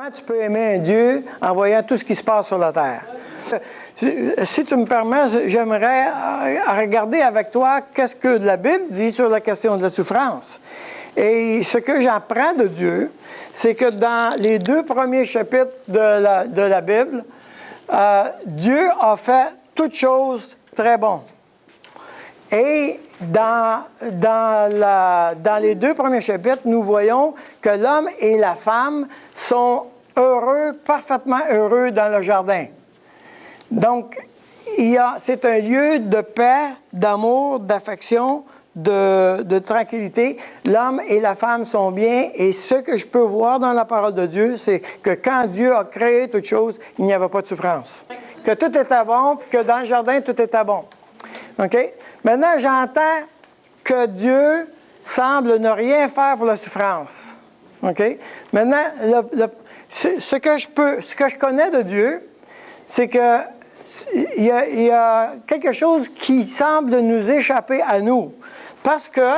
tu peux aimer un Dieu en voyant tout ce qui se passe sur la terre? Si tu me permets, j'aimerais regarder avec toi qu'est-ce que la Bible dit sur la question de la souffrance. Et ce que j'apprends de Dieu, c'est que dans les 2 premiers chapitres de la Bible, Dieu a fait toutes choses très bonnes. Et dans les 2 premiers chapitres, nous voyons que l'homme et la femme sont heureux, parfaitement heureux dans le jardin. Donc, c'est un lieu de paix, d'amour, d'affection, de tranquillité. L'homme et la femme sont bien, et ce que je peux voir dans la parole de Dieu, c'est que quand Dieu a créé toutes choses, il n'y avait pas de souffrance. Que tout était bon, puis que dans le jardin, tout était bon. OK? Maintenant, j'entends que Dieu semble ne rien faire pour la souffrance. OK? Maintenant, ce que je connais de Dieu, c'est que il y a quelque chose qui semble nous échapper à nous. Parce que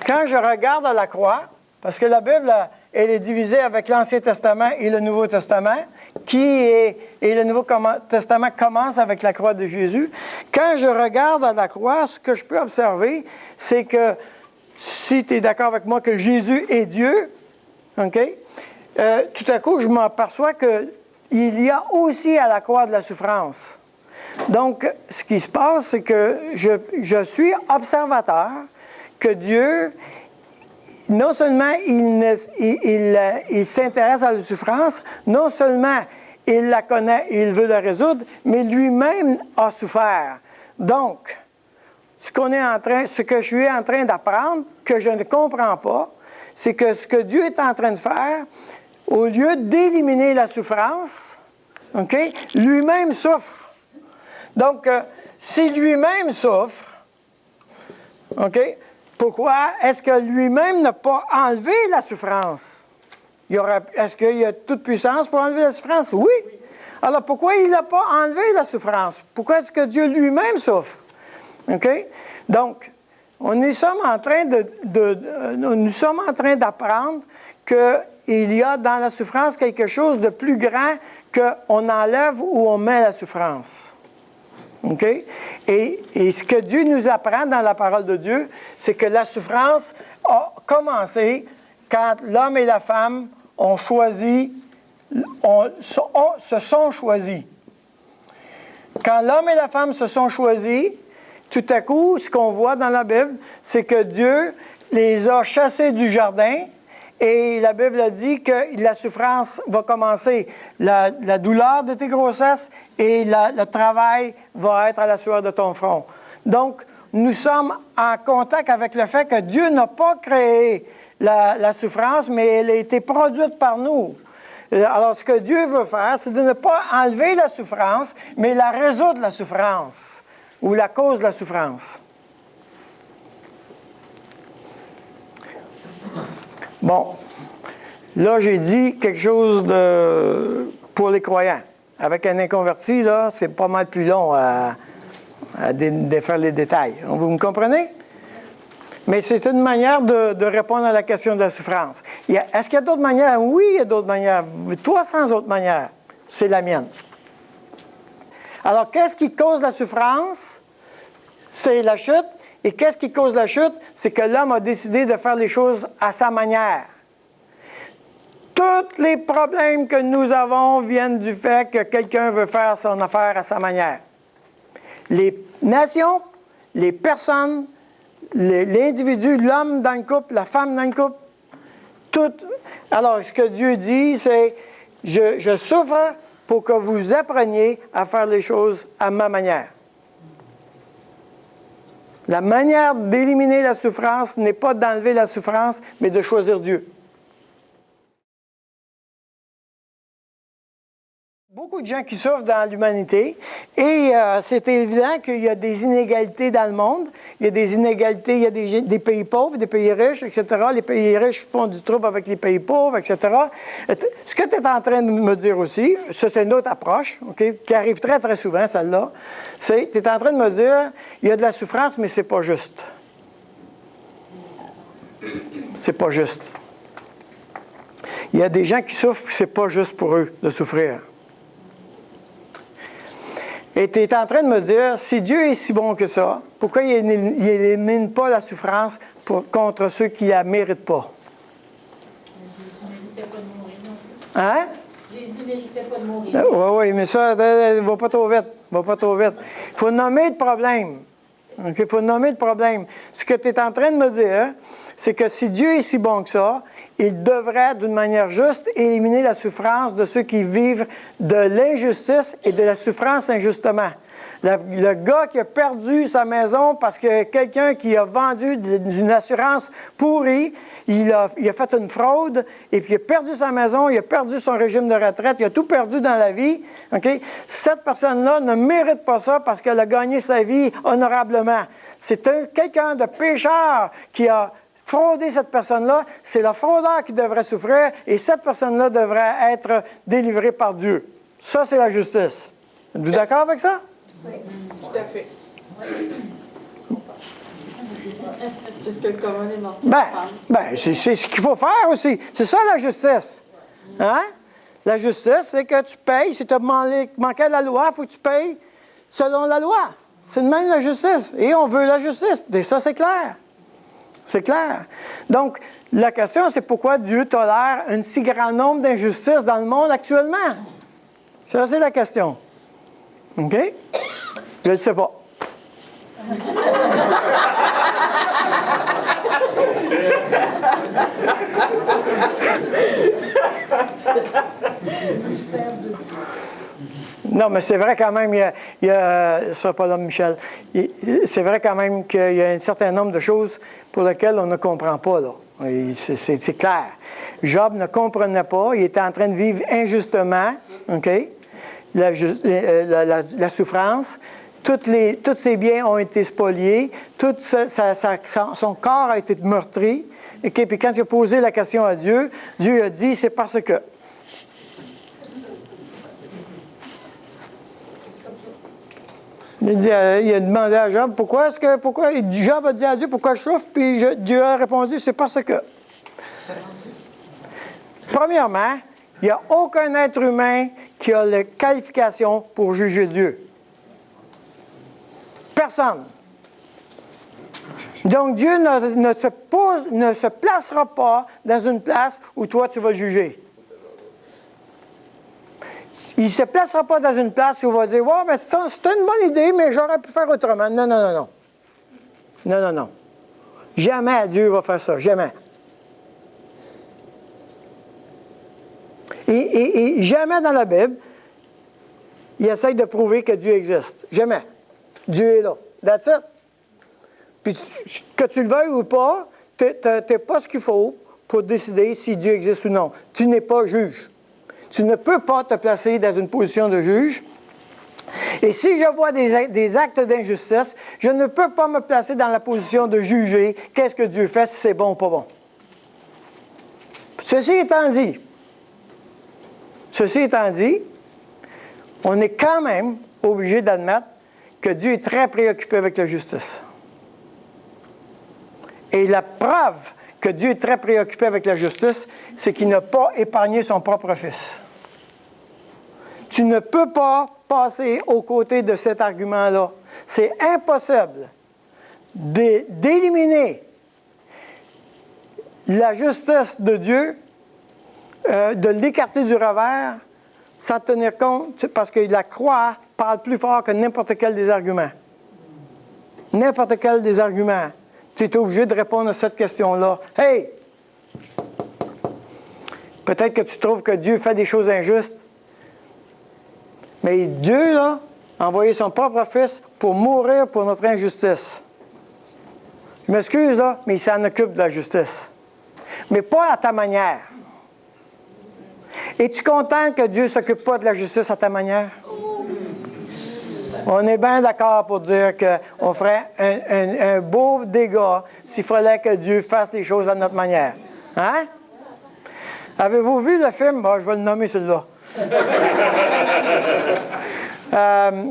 quand je regarde à la croix, parce que la Bible, elle est divisée avec l'Ancien Testament et le Nouveau Testament, et le Nouveau Testament commence avec la croix de Jésus. Quand je regarde à la croix, ce que je peux observer, c'est que, si tu es d'accord avec moi que Jésus est Dieu, OK? Tout à coup, je m'aperçois qu'il y a aussi à la croix de la souffrance. Donc, ce qui se passe, c'est que je suis observateur que Dieu, non seulement il s'intéresse à la souffrance, non seulement il la connaît et il veut la résoudre, mais lui-même a souffert. Donc, ce que je suis en train d'apprendre, que je ne comprends pas, c'est que ce que Dieu est en train de faire, au lieu d'éliminer la souffrance, OK, lui-même souffre. Donc, si lui-même souffre, OK, pourquoi est-ce que lui-même n'a pas enlevé la souffrance? Est-ce qu'il y a toute puissance pour enlever la souffrance? Oui. Alors, pourquoi il n'a pas enlevé la souffrance? Pourquoi est-ce que Dieu lui-même souffre? OK? Donc, nous sommes en train d'apprendre qu'il y a dans la souffrance quelque chose de plus grand qu'on enlève ou on met la souffrance. OK? Et ce que Dieu nous apprend dans la parole de Dieu, c'est que la souffrance a commencé quand l'homme et la femme ont choisi, se sont choisis. Quand l'homme et la femme se sont choisis, tout à coup, ce qu'on voit dans la Bible, c'est que Dieu les a chassés du jardin. Et la Bible a dit que la souffrance va commencer, la douleur de tes grossesses et le travail va être à la sueur de ton front. Donc, nous sommes en contact avec le fait que Dieu n'a pas créé la souffrance, mais elle a été produite par nous. Alors, ce que Dieu veut faire, c'est de ne pas enlever la souffrance, mais la résoudre, la souffrance, ou la cause de la souffrance. Bon, là, j'ai dit quelque chose pour les croyants. Avec un inconverti, là, c'est pas mal plus long à défaire les détails. Vous me comprenez? Mais c'est une manière de répondre à la question de la souffrance. Est-ce qu'il y a d'autres manières? Oui, il y a d'autres manières. 300 autres manières. C'est la mienne. Alors, qu'est-ce qui cause la souffrance? C'est la chute. Et qu'est-ce qui cause la chute? C'est que l'homme a décidé de faire les choses à sa manière. Tous les problèmes que nous avons viennent du fait que quelqu'un veut faire son affaire à sa manière. Les nations, les personnes, l'individu, l'homme dans le couple, la femme dans le couple, tout. Alors, ce que Dieu dit, c'est « Je souffre pour que vous appreniez à faire les choses à ma manière. » La manière d'éliminer la souffrance n'est pas d'enlever la souffrance, mais de choisir Dieu. Beaucoup de gens qui souffrent dans l'humanité et c'est évident qu'il y a des inégalités dans le monde. Il y a des inégalités, il y a des pays pauvres, des pays riches, etc. Les pays riches font du trouble avec les pays pauvres, etc. Ce que tu es en train de me dire aussi, ça c'est une autre approche, okay, qui arrive très très souvent, celle-là, c'est tu es en train de me dire, il y a de la souffrance, mais c'est pas juste. C'est pas juste. Il y a des gens qui souffrent, puis ce n'est pas juste pour eux de souffrir. Et tu es en train de me dire, si Dieu est si bon que ça, pourquoi il n'élimine pas la souffrance contre ceux qui ne la méritent pas? Hein? Jésus ne méritait pas de mourir. Oui, mais ça, va pas trop vite. Va pas trop vite. Il faut nommer le problème. Il faut nommer le problème. Ce que tu es en train de me dire, c'est que si Dieu est si bon que ça, il devrait, d'une manière juste, éliminer la souffrance de ceux qui vivent de l'injustice et de la souffrance injustement. Le gars qui a perdu sa maison parce que quelqu'un qui a vendu d'une assurance pourrie, il a fait une fraude, et puis il a perdu sa maison, il a perdu son régime de retraite, il a tout perdu dans la vie. Okay? Cette personne-là ne mérite pas ça parce qu'elle a gagné sa vie honorablement. C'est quelqu'un de pécheur qui a fraudé cette personne-là. C'est le fraudeur qui devrait souffrir, et cette personne-là devrait être délivrée par Dieu. Ça, c'est la justice. Êtes-vous d'accord avec ça? Oui, tout à fait. C'est ce que le commandement parle. C'est ce qu'il faut faire aussi. C'est ça la justice. Hein? La justice, c'est que tu payes. Si tu as manqué à la loi, il faut que tu payes selon la loi. C'est de même la justice. Et on veut la justice. Et ça, c'est clair. C'est clair. Donc, la question, c'est pourquoi Dieu tolère un si grand nombre d'injustices dans le monde actuellement? Ça, c'est la question. OK? Je ne le sais pas. Non, mais c'est vrai quand même, il y a ce sera pas là, Michel, c'est vrai quand même qu'il y a un certain nombre de choses pour lesquelles on ne comprend pas, là. C'est clair. Job ne comprenait pas, il était en train de vivre injustement, OK? La souffrance. Tous ses biens ont été spoliés, son corps a été meurtri. Okay? Puis quand il a posé la question à Dieu, Dieu a dit, c'est parce que. Il a demandé à Job, pourquoi Job a dit à Dieu, pourquoi je souffre? Puis Dieu a répondu, c'est parce que. Premièrement, il n'y a aucun être humain qui a la qualification pour juger Dieu. Personne. Donc, Dieu ne se placera pas dans une place où toi, tu vas juger. Il ne se placera pas dans une place où il va dire, « Ouais, mais c'est une bonne idée, mais j'aurais pu faire autrement. » Non, non, non, non. Non, non, non. Jamais Dieu va faire ça. Jamais. Et jamais dans la Bible, il essaye de prouver que Dieu existe. Jamais. Dieu est là. That's it. Puis que tu le veuilles ou pas, tu n'as pas ce qu'il faut pour décider si Dieu existe ou non. Tu n'es pas juge. Tu ne peux pas te placer dans une position de juge. Et si je vois des actes d'injustice, je ne peux pas me placer dans la position de juger qu'est-ce que Dieu fait, si c'est bon ou pas bon. Ceci étant dit, on est quand même obligé d'admettre que Dieu est très préoccupé avec la justice. Et la preuve que Dieu est très préoccupé avec la justice, c'est qu'il n'a pas épargné son propre Fils. Tu ne peux pas passer aux côtés de cet argument-là. C'est impossible d'éliminer la justice de Dieu, de l'écarter du revers, sans tenir compte, parce que la croix parle plus fort que n'importe quel des arguments. N'importe quel des arguments. Tu es obligé de répondre à cette question-là. Hey! Peut-être que tu trouves que Dieu fait des choses injustes. Mais Dieu, là, a envoyé son propre Fils pour mourir pour notre injustice. Je m'excuse, là, mais il s'en occupe de la justice. Mais pas à ta manière. Es-tu content que Dieu ne s'occupe pas de la justice à ta manière? On est bien d'accord pour dire qu'on ferait un beau dégât s'il fallait que Dieu fasse les choses à notre manière. Hein? Avez-vous vu le film? Bon, je vais le nommer celui-là.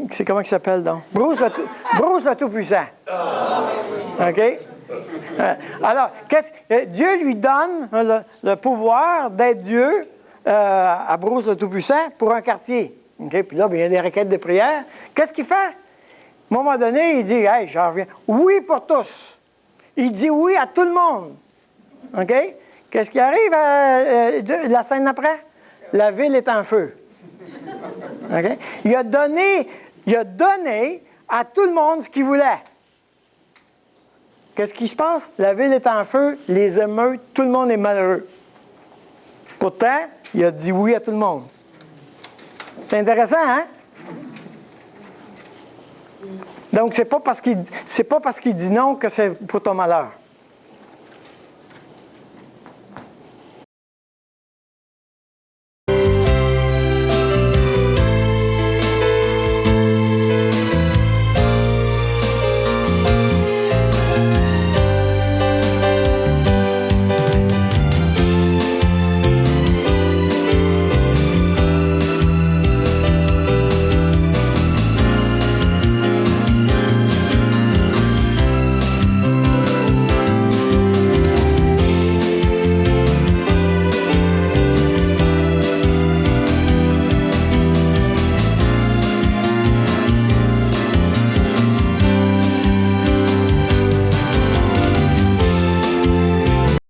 C'est comment il s'appelle, donc? Bruce le Tout-Puissant. OK? Alors, Dieu lui donne le pouvoir d'être Dieu à Bruce le Tout-Puissant pour un quartier. Okay? Puis là, bien, il y a des requêtes de prière. Qu'est-ce qu'il fait? À un moment donné, il dit, hey, j'en reviens. Oui pour tous. Il dit oui à tout le monde. OK? Qu'est-ce qui arrive la scène d'après? La ville est en feu. OK? Il a donné à tout le monde ce qu'il voulait. Qu'est-ce qui se passe? La ville est en feu, les émeutes, tout le monde est malheureux. Pourtant, il a dit oui à tout le monde. C'est intéressant, hein? Donc, c'est pas parce qu'il dit non que c'est pour ton malheur.